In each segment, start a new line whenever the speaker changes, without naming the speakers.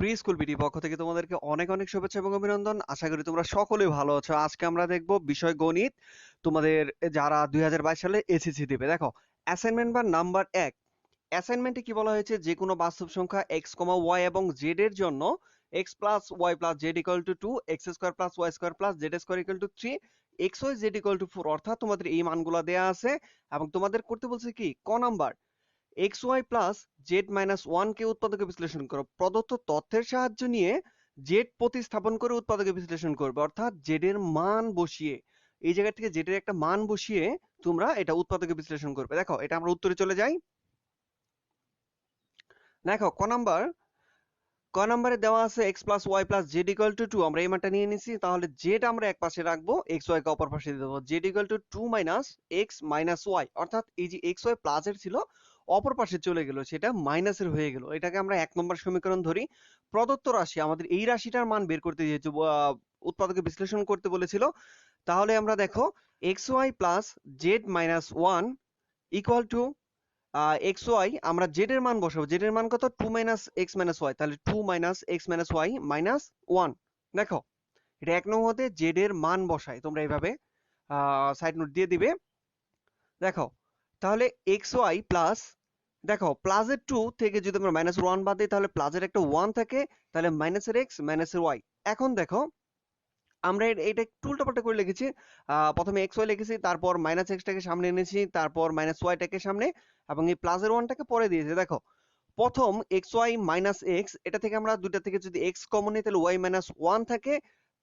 Free school BD পক্ষ থেকে তোমাদেরকে অনেক অনেক শুভেচ্ছা এবং অভিনন্দন। আশা করি তোমরা সকলেই ভালো আছো। আজকে আমরা দেখব বিষয় গণিত। তোমাদের যারা 2022 সালে এসএসসি দেবে, দেখো অ্যাসাইনমেন্ট বা নাম্বার 1। অ্যাসাইনমেন্টে কি বলা হয়েছে, যে কোনো বাস্তব সংখ্যা এক্স কমা ওয়াই এবং জেড এর জন্য x plus Y plus z equal to 2, x square plus Y square plus Z square equal to 3, x y z equal to 4। অর্থাৎ তোমাদের এই মানগুলো দেয়া আছে এবং তোমাদের করতে বলছে কি ক number, X Y plus Z minus one কে উৎপাদকে বিশ্লেষণ করো। প্রদত্ত তথ্যের সাহায্য নিয়ে জেড প্রতিস্থাপন করে উৎপাদকে বিশ্লেষণ করবে। অর্থাৎ জেড এর মান বসিয়ে, এই জায়গা থেকে জেড এর একটা মান বসিয়ে তোমরা এটা উৎপাদকে বিশ্লেষণ করবে। দেখো এটা আমরা উত্তরে চলে যাই। দেখো ক নাম্বারে দেওয়া আছে x plus Y plus z equal to 2। আমরা এই মানটা নিয়ে নিছি, তাহলে জেড আমরা এক পাশে রাখবো, এক্স ওয়াই কে অপর পাশে দিয়ে দেবো। Z equal to 2 minus x minus y, অর্থাৎ এই যে এক্স ওয়াই প্লাস এর ছিল অপর পাশে চলে গেল, সেটা মাইনাসের হয়ে গেল। এটাকে আমরা 1 নম্বর সমীকরণ ধরি। প্রদত্ত রাশি, আমাদের এই রাশিটার মান বের করতে যেহেতু উৎপাদকে বিশ্লেষণ করতে বলেছিল, তাহলে আমরা দেখো x Y plus Z minus one equal to x y, আমরা জেড এর মান বসাবো। জেড এর মান কত, 2 মাইনাস এক্স মাইনাস ওয়াই, তাহলে 2 minus x minus y minus 1। দেখো এটা 1 নং হতে জেড এর মান বসাই, তোমরা এইভাবে সাইড নোট দিয়ে দিবে। দেখো তাহলে এক্স ওয়াই প্লাস, দেখো প্লাসের 2 থেকে যদি আমরা মাইনাস 1 বাদ দিই, তাহলে প্লাসের একটা 1 থাকে, তাহলে মাইনাসের এক্স মাইনাসের ওয়াই। এখন দেখো আমরা এটা একটু উল্টাপাল্টা করে লিখেছি। প্রথমে এক্স ওয়াই লিখেছি, তারপর মাইনাস এক্সটাকে সামনে এনেছি, তারপর মাইনাস ওয়াইটাকে সামনে, এবং এই প্লাসের ওয়ানটাকে পরে দিয়েছি। দেখো প্রথম এক্স ওয়াই মাইনাস এক্স, এটা থেকে আমরা দুইটা থেকে যদি এক্স কমন নিই তাহলে ওয়াই মাইনাস ওয়ান থাকে।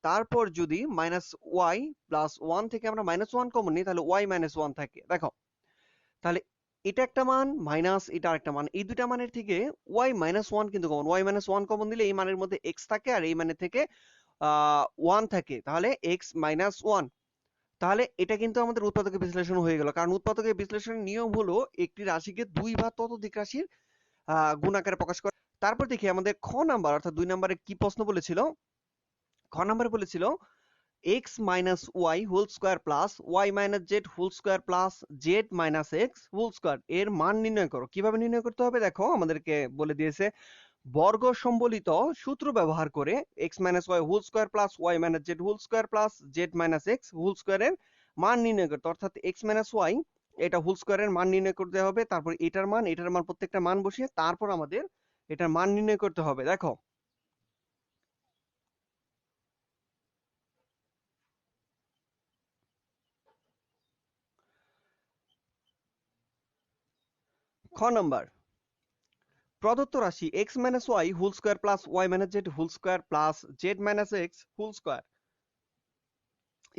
তারপর যদি মাইনাস ওয়াই প্লাস ওয়ান থেকে আমরা মাইনাস ওয়ান কমন নিই তাহলে ওয়াই মাইনাস ওয়ান থাকে। দেখো তাহলে এটা একটা মান মাইনাস এটা আরেকটা মান, এই দুইটা মানের থেকে ওয়াই মাইনাস ওয়ান কিন্তু common. Y minus one common দিলে এই মানের মধ্যে এক্স থাকে আর এই মানের থেকে ওয়ান থাকে, তাহলে এক্স মাইনাস ওয়ান। তাহলে এটা কিন্তু আমাদের উৎপাদকের বিশ্লেষণ হয়ে গেল, কারণ উৎপাদকের বিশ্লেষণের নিয়ম হলো একটি রাশিকে দুই বা ততোধিক রাশির গুণ আকারে প্রকাশ করা। তারপর দেখি আমাদের খ নাম্বার অর্থাৎ 2 নম্বরে কি প্রশ্ন বলেছিল। খ নাম্বারে বলেছিল x minus Y whole square plus Y minus Z whole square plus Z minus x whole square এর মান নির্ণয় করো। কিভাবে নির্ণয় করতে হবে, দেখো আমাদেরকে বলে দিয়েছে বর্গ সম্বলিত সূত্র ব্যবহার করে x minus Y whole square plus Y minus Z whole square plus Z minus x whole স্কোয়ারের মান নির্ণয় করতে। অর্থাৎ এক্স মাইনাস ওয়াই এটা হোল স্কোয়ারের মান নির্ণয় করতে হবে, তারপর এটার মান প্রত্যেকটা মান বসিয়ে তারপর আমাদের এটার মান নির্ণয় করতে হবে। দেখো খ নাম্বার, প্রদত্ত রাশি X minus Y whole square plus Y minus Z whole square plus Z minus x whole square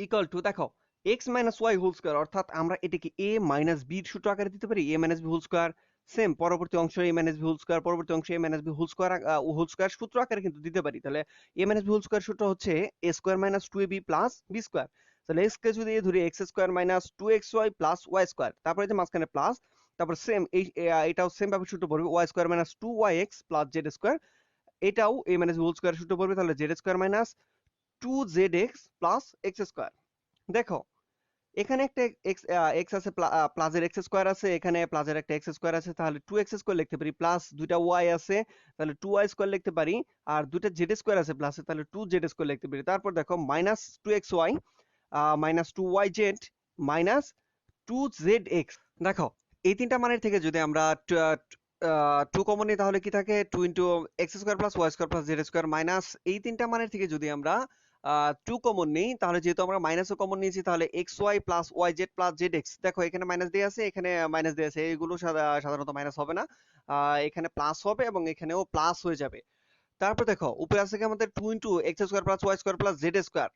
equal to, দেখো X minus Y whole square, অর্থাৎ আমরা এটাকে এ মাইনাস বির সূত্র আকারে দিতে পারি, A minus B whole square. Same পরবর্তী অংশ A minus B whole square, পরবর্তী অংশ A minus B whole square সূত্র আকারে কিন্তু দিতে পারি। তাহলে A minus B whole square সূত্র হচ্ছে A square minus two A B plus B square. তাহলে এক্স কে যদি ধরি X square minus two x Y plus Y square, তারপরে যে মাঝখানে প্লাস, তারপর সেম এটাও সেম ভাবে সূত্র পড়বে y square minus two y x plus Z square, এটাও a minus B whole square সূত্র পড়বে, তাহলে z square minus two z x plus x square. দেখো এখানে একটা এক্স এক্স আছে, প্লাসের এক্স স্কোয়ার আছে, এখানে প্লাসের একটা এক্স স্কোয়ার আছে, তাহলে টু এক্স স্কোয়ার লিখতে পারি, প্লাস দুইটা ওয়াই আছে তাহলে টু ওয়াই স্কোয়ার লিখতে পারি, আর দুইটা জেড স্কোয়ার আছে প্লাসে, তাহলে টু জেড স্কোয়ার লিখতে পারি। তারপর দেখো minus two x y minus two y z minus two z x. দেখো এই তিনটা মানের থেকে যদি আমরা টু কমন নিই তাহলে কি থাকে, two into x square plus Y square plus Z square minus, এই তিনটা মানের থেকে যদি আমরা টু কমন নিই, তাহলে যেহেতু আমরা মাইনাসও কমন নিয়েছি, তাহলে x Y plus Y Z plus Z x. দেখো এখানে মাইনাস দিয়ে আছে, এখানে মাইনাস দিয়ে আছে, এইগুলো সাধারণত মাইনাস হবে না, এখানে প্লাস হবে এবং এখানেও প্লাস হয়ে যাবে। তারপর দেখো উপরে আছে কি আমাদের two into x square plus Y square plus Z square,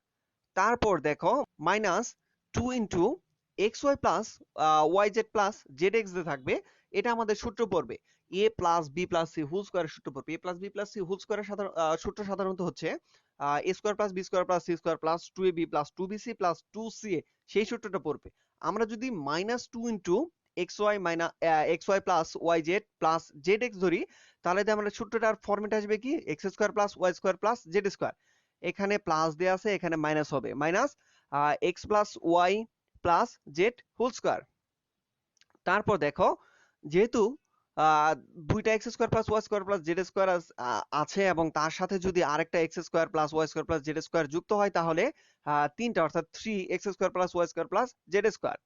তারপর দেখো minus two into x Y plus Y Z plus Z X দিয়ে থাকবে। এটা আমাদের সূত্র পড়বে A plus B plus C whole স্কোয়ারের সূত্র পড়বে। A plus B plus C whole স্কোয়ারের সূত্র সাধারণত হচ্ছে A square plus B square plus C square plus two A B plus two B C plus two C a, সেই সূত্রটা পড়বে। আমরা যদি minus two into x Y x Y plus Y Z plus Z x ধরি, তাহলে আমাদের সূত্রটার format আসবে কি x square plus Y square plus Z square, এখানে প্লাস দেয়া আছে, এখানে মাইনাস হবে, minus x plus Y plus z whole square. তারপর দেখো যেহেতু দুইটা x square plus Y square plus Z square আছে এবং তার সাথে যদি আরেকটা x square plus Y square plus Z square যুক্ত হয় তাহলে তিনটা অর্থাৎ 3x square plus Y square plus Z square.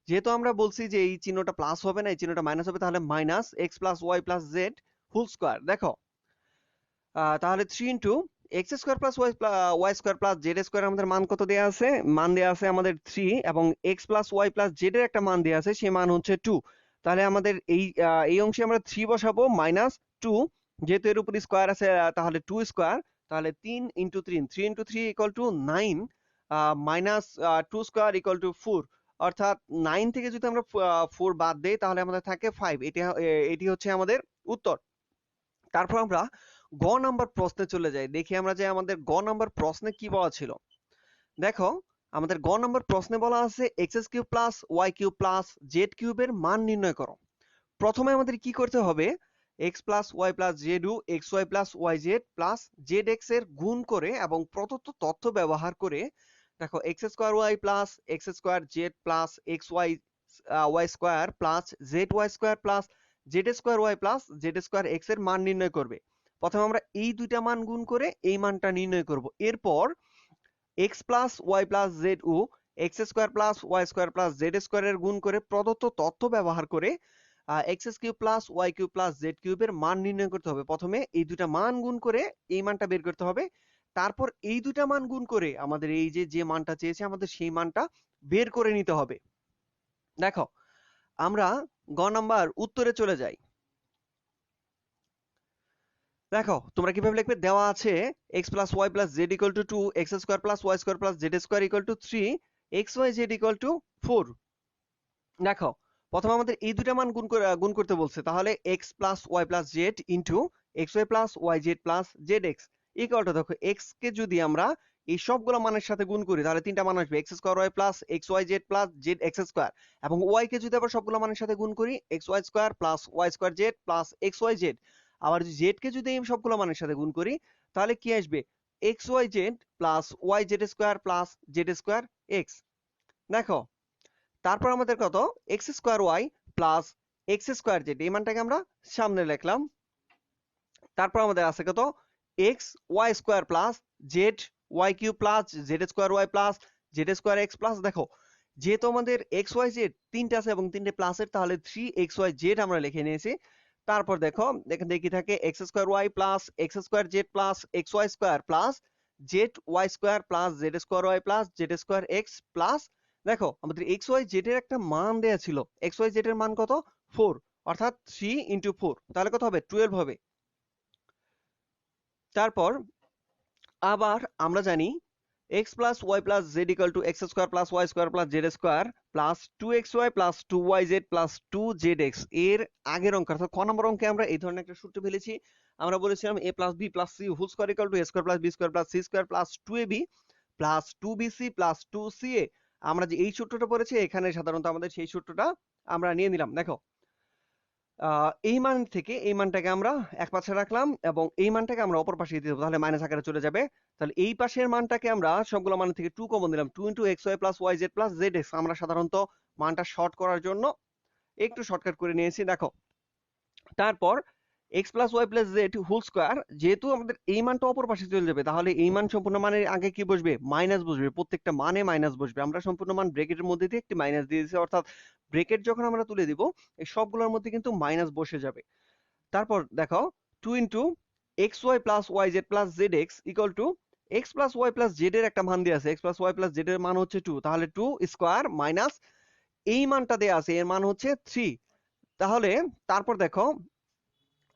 যেহেতু আমরা বলছি যে এই চিহ্নটা প্লাস হবে না, এই চিহ্নটা মাইনাস হবে, তাহলে minus x plus Y plus z whole square. দেখো তাহলে 3 into x square plus Y square plus Z square আমাদের মান কত দেওয়া আছে? মান দেওয়া আছে আমাদের 3 এবং x plus Y plus Z এর একটা মান দেওয়া আছে, সেই মান হচ্ছে 2। তাহলে আমাদের এই অংশে আমরা 3 বসাবো মাইনাস 2, যেহেতু এর উপর স্কোয়ার আছে তাহলে 2 স্কোয়ার, তাহলে 3 into 3, 3 into 3 equal to 9 minus 2 square equal to 4, অর্থাৎ 9 থেকে যদি আমরা 4 বাদ দেই তাহলে আমাদের থাকে 5। এটি হচ্ছে আমাদের উত্তর। তারপর আমরা গ নাম্বার প্রশ্নে চলে যাই, দেখি আমরা যে আমাদের গ নাম্বার প্রশ্নে কি বলা ছিল। দেখো আমাদের গ নাম্বার প্রশ্নে বলা আছে X cube plus Y cube plus Z কিউবের মান নির্ণয় করো। প্রথমে আমাদের কি করতে হবে? X plus Y plus Z ও X Y plus Y Z plus Z X এর গুণ করে এবং প্রদত্ত তথ্য ব্যবহার করে, দেখো X square Y plus x square Z plus x Y Y square plus Z Y square plus Z square Y plus Z square X এর মান নির্ণয় করবে। প্রথমে আমরা এই দুইটা মান গুণ করে এই মানটা নির্ণয় করব। এরপর X plus Y plus Z ও X square plus Y square plus Z square এর গুণ করে প্রদত্ত তথ্য ব্যবহার করে X cube plus Y cube plus Z কিউবের মান নির্ণয় করতে হবে। প্রথমে এই দুইটা মান গুণ করে এই মানটা বের করতে হবে, তারপর এই দুইটা মান গুণ করে আমাদের এই যে মানটা চেয়েছে আমাদের সেই মানটা বের করে নিতে হবে। দেখো আমরা গ নাম্বার উত্তরে চলে যাই। দেখো তোমরা কিভাবে লিখবে? দেওয়া আছে x plus Y plus z equal to 2, x square plus Y square plus Z square equal to 3, x y z equal to 4। দেখো প্রথমে আমাদের এই দুইটা মান গুণ করতে বলছে, তাহলে x plus Y plus Z into x Y plus Y Z plus Z x equal to, দেখো x কে যদি আমরা এই সবগুলো মানের সাথে গুণ করি তাহলে তিনটা মান আসবে x square Y plus x y Z plus Z x square, এবং ওয়াই কে যদি আবার সবগুলো মানের সাথে গুণ করি x Y square plus Y square Z plus x y z. আবার জেড কে যদি এই সবগুলো মানের সাথে গুণ করি তাহলে কি আসবে? X y Z plus Y z square plus Z square x. দেখো তারপর আমাদের কত? X square Y plus x square z, এই মানটাকে আমরা সামনে লিখলাম। তারপর আমাদের আছে কত? X Y square plus Z y cube plus Z square Y plus Z square x plus, দেখো যেহেতু আমাদের এক্স ওয়াই জেড তিনটে আছে এবং তিনটে প্লাসের, তাহলে 3x y z আমরা লিখে নিয়েছি। তারপর দেখো এখানে কি থাকে? X square Y plus x square Z plus x Y square plus Z Y square plus Z square Y plus Z square x plus, দেখো আমাদের এক্স ওয়াই জেড এর একটা মান দেয়া ছিল, এক্স ওয়াই জেড এর মান কত? 4, অর্থাৎ 3 ইন্টু 4, তাহলে কত হবে? 12 হবে। তারপর আবার আমরা জানি x plus Y plus z equal to x square plus Y square plus Z square plus 2xy plus 2yz plus 2zx এর আগের অঙ্ক অর্থাৎ খ নম্বর অঙ্কে আমরা এই ধরনের একটা সূত্র ফেলেছি। আমরা বলেছিলাম a plus B plus C whole square equal to a square plus B square plus C square plus 2ab plus 2bc plus 2ca। আমরা যে এই সূত্রটা পড়েছি এখানে সাধারণত আমাদের সেই সূত্রটা আমরা নিয়ে নিলাম। দেখো এই মান থেকে এই মানটাকে আমরা এক পাশে রাখলাম এবং এই মানটাকে আমরা অপর পাশে দিয়ে দেবো, তাহলে মাইনাস আকারে চলে যাবে। তাহলে এই পাশের মানটাকে আমরা সবগুলো মান থেকে 2 কমন দিলাম, 2 into x Y plus Y Z plus Z x. আমরা সাধারণত মানটা শর্ট করার জন্য একটু শর্টকাট করে নিয়েছি। দেখো তারপর x plus Y plus z whole square, যেহেতু আমাদের এই মানটা অপর পাশে চলে যাবে তাহলে এই মান সম্পূর্ণ মানের আগে কি বসবে? মাইনাস বসবে, প্রত্যেকটা মানে মাইনাস বসবে। আমরা সম্পূর্ণ মান ব্র্যাকেটের মধ্যে দিয়ে একটি মাইনাস দিয়ে দিয়েছি, অর্থাৎ ব্র্যাকেট যখন আমরা তুলে দিব এই সবগুলোর মধ্যে কিন্তু মাইনাস বসে যাবে। তারপর দেখো 2 into x Y plus Y Z plus Z x equal to x plus Y plus Z এর একটা মান দেওয়া আছে, x plus Y plus Z এর মান হচ্ছে 2, তাহলে 2 স্কোয়ার মাইনাস এই মানটা দেওয়া আছে এর মান হচ্ছে 3। তাহলে তারপর দেখো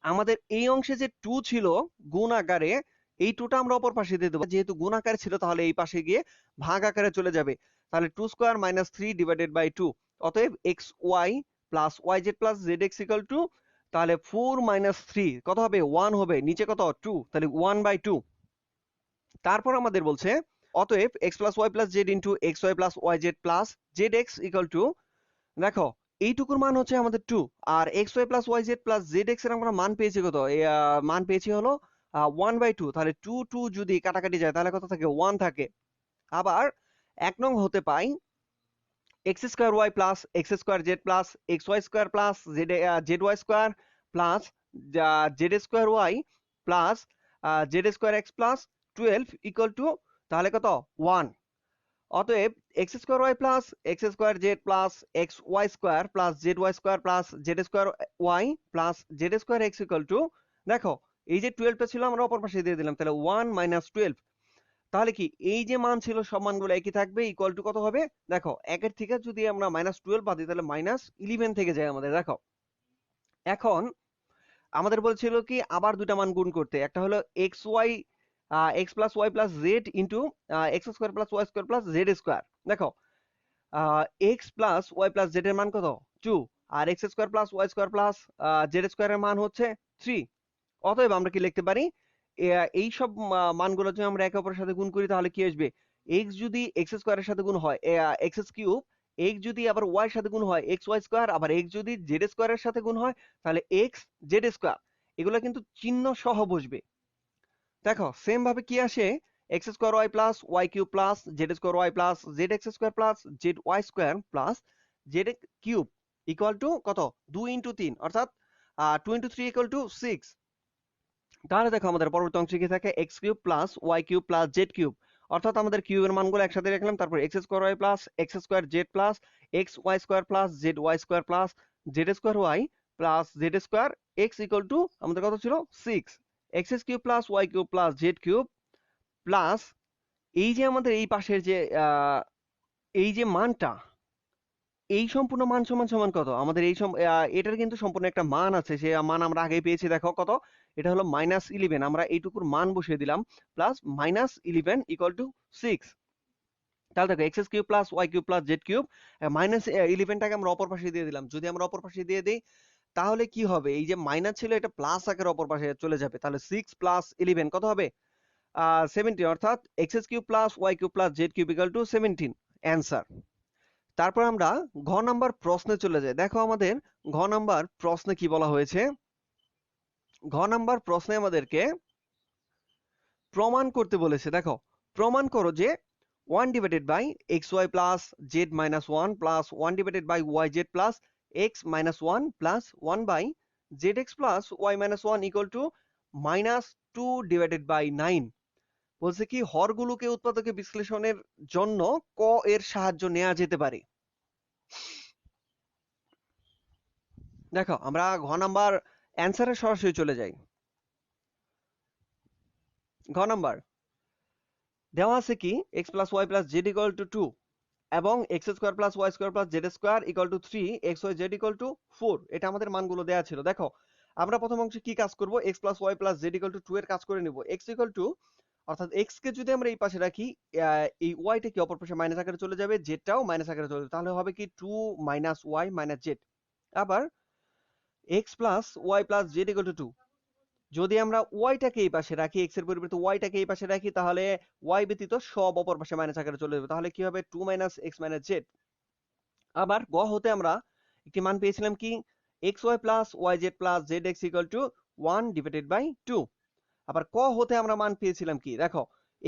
আমাদের এই অংশে যে 2 ছিল গুণ আকারে, এই 2টা আমরা অপর পাশে দিয়ে দেবো, যেহেতু গুণ আকারে ছিল তাহলে এই পাশে গিয়ে ভাগ আকারে চলে যাবে। তাহলে 2 স্কোয়ার মাইনাস 3 ডিভাইডেড বাই 2, অতএব x Y plus Y Z plus Z x equal to, তাহলে 4 মাইনাস 3 কত হবে? 1 হবে, নিচে কত? 2, তাহলে 1/2। তারপর আমাদের বলছে অতএব X plus Y plus Z into x Y plus Y Z plus Z x equal to, দেখো এইটুকুর মান হচ্ছে আমাদের 2, আর X Y plus Y Z plus Z X এর আমরা মান পেয়েছি কত? মান পেয়েছি হলো 1/2, তাহলে 2 2 যদি কাটাকাটি যায় তাহলে কত থাকে? 1 থাকে। আবার 1 নং হতে পাই X square Y plus x square Z plus x Y square plus Z Y square plus Z square Y plus Z square x plus 12 equal to তাহলে কত 1। অতএব X square Y plus x square Z plus x Y square plus Z Y square plus Z square Y plus Z square x equal to দেখো এই যে 12টা ছিল আমরা অপর পাশে দিয়ে দিলাম, তাহলে 1 মাইনাস 12। তাহলে কি এই যে মান ছিল সব মানগুলো একই থাকবে, ইকুয়াল টু কত হবে দেখো, একের থেকে যদি আমরা মাইনাস 12 বাদ দিই তাহলে মাইনাস 11 থেকে যায় আমাদের। দেখো এখন আমাদের বলছিল কি আবার দুটা মান গুণ করতে, একটা হলো X Y x plus Y plus Z into x square plus Y square plus Z square. দেখো X plus Y plus Z এর মান কত 2, আর X square plus Y square plus Z square এর মান হচ্ছে 3। অতএব আমরা কি লিখতে পারি, এই সব মানগুলো যদি আমরা একে অপরের সাথে গুণ করি তাহলে কি আসবে, x যদি x স্কোয়ারের সাথে গুণ হয় x কিউব, x যদি আবার y এর সাথে গুণ হয় x y স্কোয়ার, আবার x যদি z স্কোয়ারের সাথে গুণ হয় তাহলে x z স্কোয়ার। এগুলো কিন্তু চিহ্ন সহ বসবে। দেখো সেম ভাবে কি আসে, x square y plus y cube plus z square y plus zx square plus zy square plus z cube equal two কত 2 ইন্টু 3 অর্থাৎ 2 ইন্টু 3 ইকুয়াল টু 6। তাহলে দেখো আমাদের পরবর্তী অংশে কি থাকে, x cube plus Y cube plus Z cube, অর্থাৎ আমাদের কিউবের মানগুলো একসাথে রাখলাম, তারপর x square Y plus x square Z plus x Y square plus Z Y square plus Z square Y plus Z square x equal to আমাদের কত ছিল 6। X cube plus Y cube plus Z cube plus এই যে আমাদের এই পাশের যে এই যে মানটা, এই সম্পূর্ণ মান সমান সমান কত আমাদের এটার কিন্তু সম্পূর্ণ একটা মান আছে, সে মান আমরা আগেই পেয়েছি। দেখো কত, এটা হলো -11, আমরা এইটুকুর মান বসিয়ে দিলাম প্লাস -11 ইকুয়াল টু 6। তাহলে দেখো X cube plus Y cube plus Z cube -11টাকে আমরা অপর পাশে দিয়ে দিলাম। যদি আমরা অপর পাশে দিয়ে দিই তাহলে কি হবে, এই যে মাইনাস ছিল এটা প্লাস আকারে অপর পাশে চলে যাবে, তাহলে 6 প্লাস 11 কত হবে 17, অর্থাৎ x cube plus Y cube plus Z cube equal to 17 answer. তারপর আমরা ঘ নাম্বার প্রশ্নে চলে যাই। দেখো আমাদের ঘ নাম্বার প্রশ্নে কি বলা হয়েছে, ঘ নাম্বার প্রশ্নে আমাদেরকে প্রমাণ করতে বলেছে। দেখো প্রমাণ করো যে 1 divided by x Y plus Z minus 1 plus 1 divided by y Z plus x minus 1 plus 1 by z x plus Y minus 1 equal to -2 divided by 9। বলছে কি হরগুলোকে উৎপাদকে বিশ্লেষণের জন্য ক এর সাহায্য নেওয়া যেতে পারে। দেখো আমরা ঘ নাম্বার অ্যান্সারে সরাসরি চলে যাই। ঘ নাম্বার দেওয়া আছে কি x plus Y plus z equal to 2 এবং x square plus Y square plus Z square equal to 3, x y z equal to 4। এটা আমাদের মানগুলো দেওয়া ছিল। দেখো আমরা প্রথম অংশে কি কাজ করব, x plus Y plus z equal to 2 এর কাজ করে নিব। x ইকুয়াল টু অর্থাৎ x কে যদি আমরা এই পাশে রাখি, এই y টা কি অপর পাশে মাইনাস আকারে চলে যাবে, z টাও মাইনাস আকারে চলে যাবে, তাহলে হবে কি 2 মাইনাস ওয়াই মাইনাস জেড। আবার x plus Y plus z equal to 2, যদি আমরা y টাকে এই পাশে রাখি, x এর পরিবর্তে y টাকে এই পাশে রাখি, তাহলে y ব্যতীত সব অপর পাশে মাইনাস আকারে চলে যাবে, তাহলে কি হবে 2 মাইনাস x মাইনাস z। আবার গ হতে আমরা একটি মান পেয়েছিলাম কি xy plus yz plus zx equal to 1 divided by 2। আবার ক হতে আমরা মান পেয়েছিলাম কি, দেখো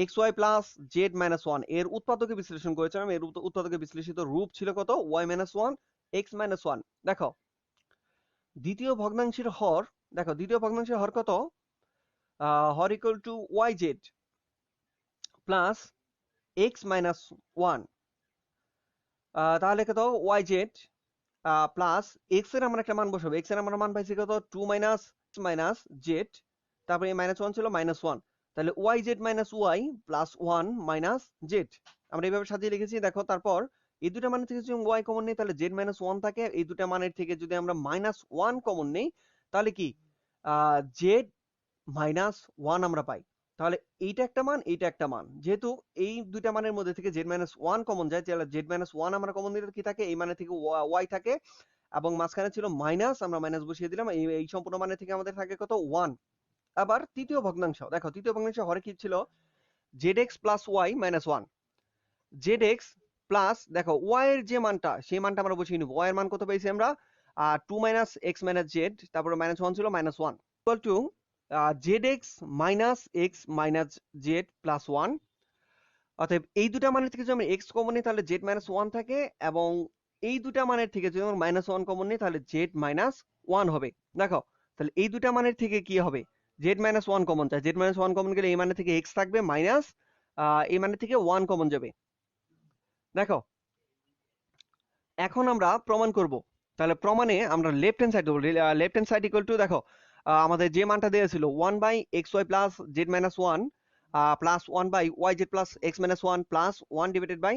xy প্লাস z মাইনাস 1 এর উৎপাদকে বিশ্লেষণ করেছিলাম, এর উৎপাদকে বিশ্লেষিত রূপ ছিল কত y মাইনাস 1 x মাইনাস 1। দেখো দ্বিতীয় ভগ্নাংশের হর, দেখো দ্বিতীয় ভগ্নাংশের হর কত, হর equal to yz plus x minus 1, তাহলে কত yz প্লাস x এর আমরা একটা মান বসাবো, x এর আমরা মান পাইছি কত 2 মাইনাস মাইনাস জেড, তারপরে এই মাইনাস 1 ছিল মাইনাস 1, তাহলে yz minus y plus 1 minus Z আমরা এইভাবে সাজিয়ে লিখেছি। দেখো তারপর এই দুটো মানের থেকে যদি y কমন নেই তাহলে z মাইনাস 1 থাকে, এই দুটো মানের থেকে যদি আমরা মাইনাস 1 কমন নেই তাহলে কি z মাইনাস 1 আমরা পাই। তাহলে এইটা একটা মান, এইটা একটা মান, যেহেতু এই দুইটা মানের মধ্যে থেকে z মাইনাস 1 কমন যায়, তাহলে z মাইনাস 1 আমরা কমন দিলে কি থাকে, এই মানের থেকে y থাকে এবং মাঝখানে ছিল মাইনাস, আমরা মাইনাস বসিয়ে দিলাম, এই সম্পূর্ণ মানের থেকে আমাদের থাকে কত 1। আবার তৃতীয় ভগ্নাংশ, দেখো তৃতীয় ভগ্নাংশ হরে কি ছিল zx plus y minus 1, zx plus দেখো y এর যে মানটা সেই মানটা আমরা বসিয়ে নিব। y এর মান কত পেয়েছি আমরা 2 মাইনাস x মাইনাস z, তারপরে মাইনাস 1 ছিল minus 1 equal two zx minus x minus z plus 1। অতএব এই দুটা মানের থেকে যদি আমরা x কমন নিই তাহলে z মাইনাস 1 থাকে, এবং এই দুটা মানের থেকে যদি আমরা মাইনাস 1 কমন নিই তাহলে z মাইনাস 1 হবে। দেখো তাহলে এই দুটা মানের থেকে কি হবে, জেড মাইনাস ওয়ান কমন যায়, জেড মাইনাস ওয়ান কমন গেলে এই মানের থেকে এক্স থাকবে মাইনাস এই মানের থেকে ওয়ান কমন যাবে। দেখো এখন আমরা প্রমাণ করব। তাহলে প্রমাণে আমরা লেফট হ্যান্ড সাইড দেবো। Left hand side equal to দেখো আমাদের যে মানটা দেওয়া ছিল 1/xy plus Z minus one plus 1/yz plus x minus one plus 1 divided by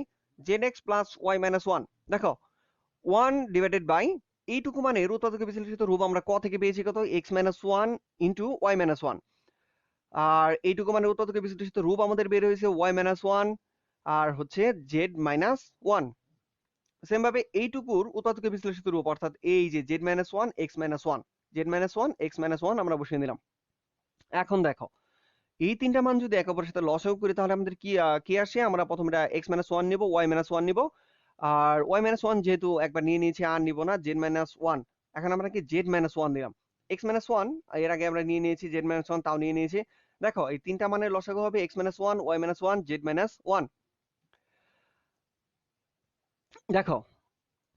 z x plus Y minus one. দেখো 1 ডিভাইডেড বাই এইটুকু মানে উৎপাদকে বিশ্লেষিত রূপ আমরা ক থেকে পেয়েছি কত, X minus one into Y minus one. আর এইটুকু মানে উৎপাদকে বিশ্লেষিত রূপ আমাদের বের হয়েছে ওয়াই মাইনাস ওয়ান আর হচ্ছে জেড মাইনাস ওয়ান। সেম ভাবে এইটুকুর উৎপাদকে বিশ্লেষিত রূপ অর্থাৎ এই যে Z minus one x minus one, z minus one x minus one আমরা বসিয়ে দিলাম। এখন দেখো এই তিনটা মান যদি একে অপরের সাথে লসাগু করি তাহলে আমাদের কি আসে, আমরা প্রথমে এক্স মাইনাস ওয়ান নিবো, ওয়াই মাইনাস ওয়ান নিবো, আর ওয়াই মাইনাস ওয়ান যেহেতু একবার নিয়ে নিয়েছি আর নিবো না, জেড মাইনাস ওয়ান। এখন আমরা কি জেড মাইনাস ওয়ান দিলাম, এক্স মাইনাস ওয়ান এর আগে আমরা নিয়ে নিয়েছি, জেড মাইনাস ওয়ান তাও নিয়ে নিয়েছি। দেখো এই তিনটা মানের লসাগু হবে x minus one y minus one z minus one. দেখো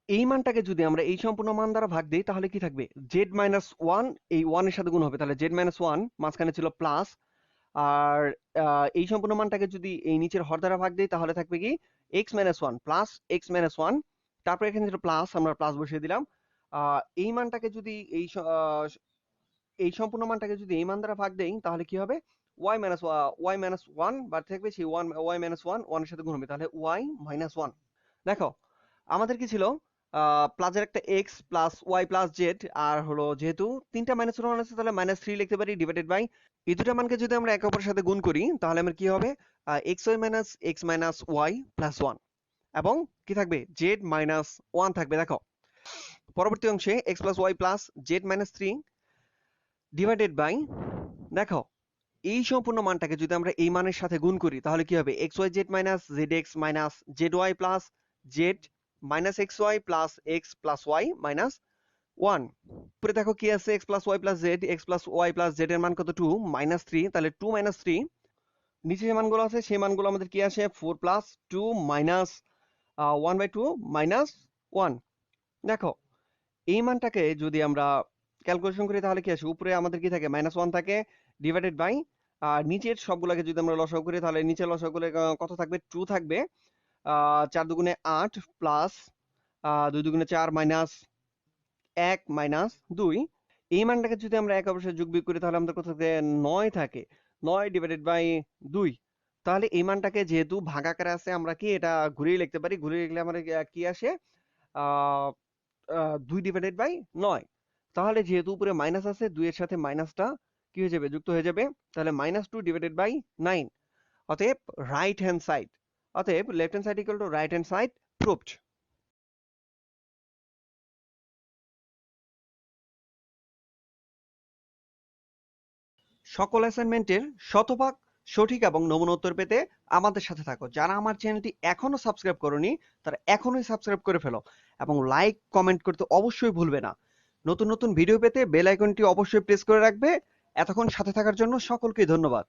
এই মানটাকে যদি আমরা এই সম্পূর্ণ মান দ্বারা ভাগ দিই তাহলে কি থাকবে, জেড মাইনাস ওয়ান এই ওয়ান এর সাথে গুণ হবে, তাহলে জেড মাইনাস ওয়ান মাঝখানে ছিল প্লাস, আর এই সম্পূর্ণ মানটাকে যদি এই নিচের হর দ্বারা ভাগ দিই তাহলে থাকবে কি x minus one plus x minus one, তারপরে এখানে যেটা প্লাস আমরা প্লাস বসিয়ে দিলাম। এই মানটাকে যদি এই সম্পূর্ণ মানটাকে যদি এই মান দ্বারা ভাগ দেই তাহলে কি হবে, ওয়াই মাইনাস ওয়ান বাদ থাকবে, সেই ওয়াই মাইনাস ওয়ান ওয়ানের সাথে গুণ হবে, তাহলে ওয়াই মাইনাস ওয়ান। দেখো আমাদের কি ছিল প্লাসের একটা X plus Y plus Z, আর হলো যেহেতু তিনটা মাইনাস ওয়ান আছে তাহলে মাইনাস থ্রি লিখতে পারি ডিভাইডেড বাই এই দুটা মানকে যদি আমরা একে অপরের সাথে গুণ করি তাহলে আমার কি হবে, x y minus x minus y plus one, এবং কি থাকবে জেড মাইনাস ওয়ান থাকবে। দেখো পরবর্তী অংশে x plus Y plus Z minus three divided by, দেখো এই সম্পূর্ণ মানটাকে যদি আমরা এই মানের সাথে গুণ করি তাহলে কি হবে, x y z minus z x minus z y plus Z minus x Y plus x plus Y minus one. পরে দেখো কি আছে, x plus Y plus Z, x plus Y plus Z এর মান কত টু মাইনাস থ্রি, তাহলে two minus three, নিচে যে মানগুলো আছে সেই মানগুলো আমাদের কি আসে, four plus two minus one by two minus one. দেখো এই মানটাকে যদি আমরা ক্যালকুলেশন করি তাহলে কি আসে, উপরে আমাদের কি থাকে মাইনাস ওয়ান থাকে ডিভাইডেড বাই, আর নিচের সবগুলোকে যদি আমরা লসাগু করি তাহলে নিচের লসাগুলো কত থাকবে, টু থাকবে, চার দুগুণে আট প্লাস দুই দুগুণে চার মাইনাস এক মাইনাস দুই। এই মানটাকে যদি আমরা এক অবশ্যই যোগ বিয়োগ করি তাহলে আমাদের কত থাকে, নয় থাকে, নয় ডিভাইডেড বাই দুই। তাহলে এই মানটাকে যেহেতু ভাগাকারে আছে আমরা কি এটা ঘুরিয়ে লিখতে পারি, ঘুরিয়ে লিখলে আমাদের কি আসে, আহ দুই ডিভাইডেড বাই নয়। তাহলে যেহেতু উপরে মাইনাস আছে দুইয়ের সাথে মাইনাসটা কি হয়ে যাবে, যুক্ত হয়ে যাবে, তাহলে minus two divided by nine. অতএব রাইট হ্যান্ড সাইড, অতএব left hand side equal to right hand side proved. সকল অ্যাসাইনমেন্টের শতভাগ সঠিক এবং নমুনা উত্তর পেতে আমাদের সাথে থাকো। যারা আমার চ্যানেলটি এখনো সাবস্ক্রাইব করোনি তারা এখনোই সাবস্ক্রাইব করে ফেলো এবং লাইক কমেন্ট করতে অবশ্যই ভুলবে না। নতুন নতুন ভিডিও পেতে বেল আইকনটি অবশ্যই প্রেস করে রাখবে। এতক্ষণ সাথে থাকার জন্য সকলকে ধন্যবাদ।